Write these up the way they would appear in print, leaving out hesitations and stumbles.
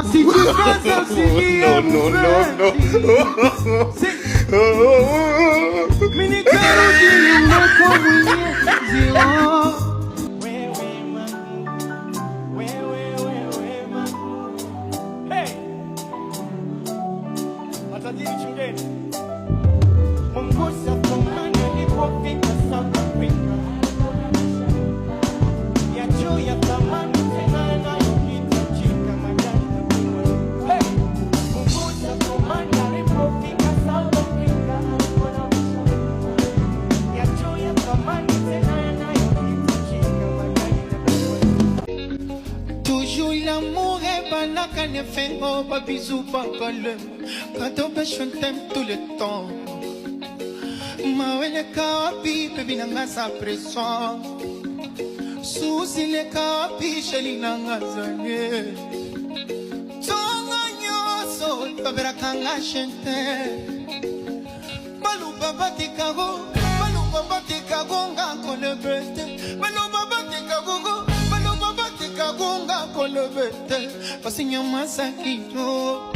Usijikaze usikie mpenzi. Mimi nikarudi nyuma kwa Mwenyezi. Matajiri chungeni. Mungusa kumanya nilipofika South Africa. Ya juu ya thamani tena yanayohitajika majani. Mungusa kumanya nilipofika South Africa. Ya juu ya thamani tena yanayohitajika majani. Toujours l'amour est banaka ne fengo pas bisous pas calme. Quand je t'aime tout le temps. Mawele kawapi baby nanga sa pression. Susi le kawapi sheli nanga zanye. Tonga nyoso babera kanga shente. Balu baba tikago nga kolebete. Balu baba tikago nga kolebete. Pasi nyama za kido.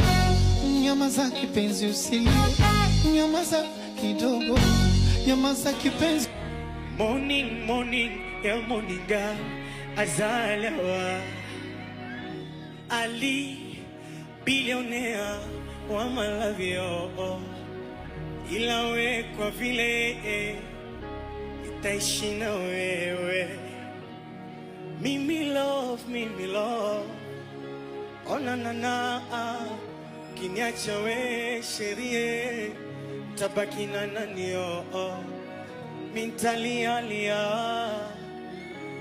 Nyama za kipenzi usilie. Nyama za kidogo. Nyama za kipenzi. Morning ya moninga azalewa. Ali billionaire wa malavio. Ila we kwa vile itaishi na wewe. Mimi love oh na kiniacha we sherie tabaki na nani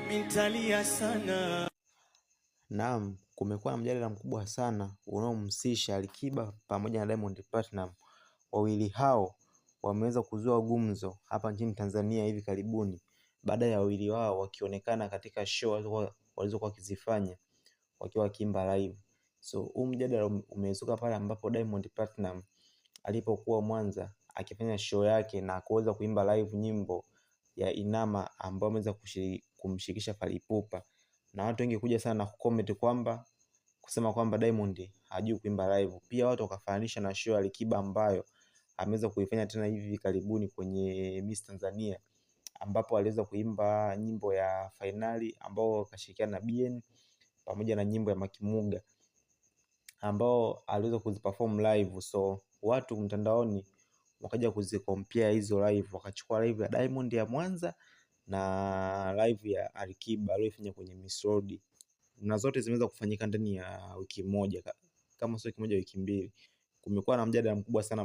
mintalia sana. Naam, kumekuwa na mjadala mkubwa sana unaomhusisha Alikiba pamoja na Diamond Platinum. Wawili hao wameweza kuzua gumzo hapa nchini Tanzania hivi karibuni baada ya wawili wao wakionekana katika show walizokuwa wakizifanya wakiwa wakiimba live. So huu mjadala umezuka pale ambapo Diamond Platinum alipokuwa Mwanza akifanya show yake na kuweza kuimba live nyimbo ya Inama ambayo ameweza kumshirikisha Fally Ipupa, na watu wengi kuja sana kucomment kwamba kusema kwamba Diamond hajui kuimba live. Pia watu wakafananisha na show ya Alikiba ambayo ameweza kuifanya tena hivi karibuni kwenye Miss Tanzania, ambapo aliweza kuimba nyimbo ya Finali ambao kashirikiana na BN pamoja na nyimbo ya Makimuga ambao aliweza kuziperform live. So watu mtandaoni wakaja kuzicompare hizo live, wakachukua live ya Diamond ya Mwanza na live ya Alikiba aliyofanya kwenye Miss Road, na zote zimeweza kufanyika ndani ya wiki moja, kama sio wiki moja, wiki mbili. Kumekuwa na mjadala mkubwa sana,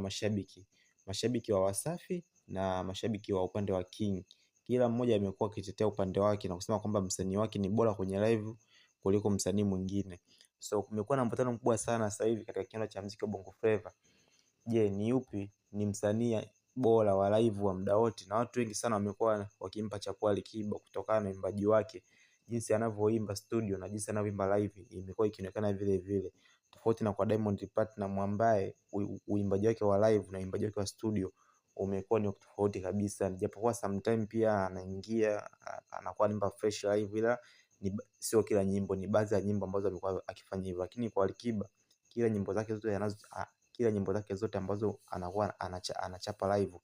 mashabiki wa Wasafi na mashabiki wa upande wa King. Kila mmoja amekuwa akitetea upande wake na kusema kwamba msanii wake ni bora kwenye live kuliko msanii mwingine. So kumekuwa na mvutano mkubwa sana sasa hivi katika kiwanda cha muziki wa Bongo Flava. Je, ni yupi ni msanii bora wa live wa muda wote? Na watu wengi sana wamekuwa wakimpa chapuo Alikiba kutokana na uimbaji wake, jinsi anavyoimba studio na jinsi anavyoimba live imekuwa ikionekana vile vile, tofauti na kwa Diamond Platinum ambaye uimbaji wake wa live na uimbaji wake wa studio umekuwa ni tofauti kabisa. Japokuwa sometime pia anaingia anakuwa anaimba fresh live, ila sio kila nyimbo, ni baadhi ya nyimbo ambazo amekuwa akifanya hivyo. Lakini kwa Alikiba kila nyimbo zake zote ambazo anakuwa anachapa live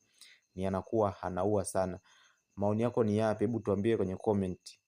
ni anakuwa anaua sana. Maoni yako ni yapi? Hebu tuambie kwenye comment.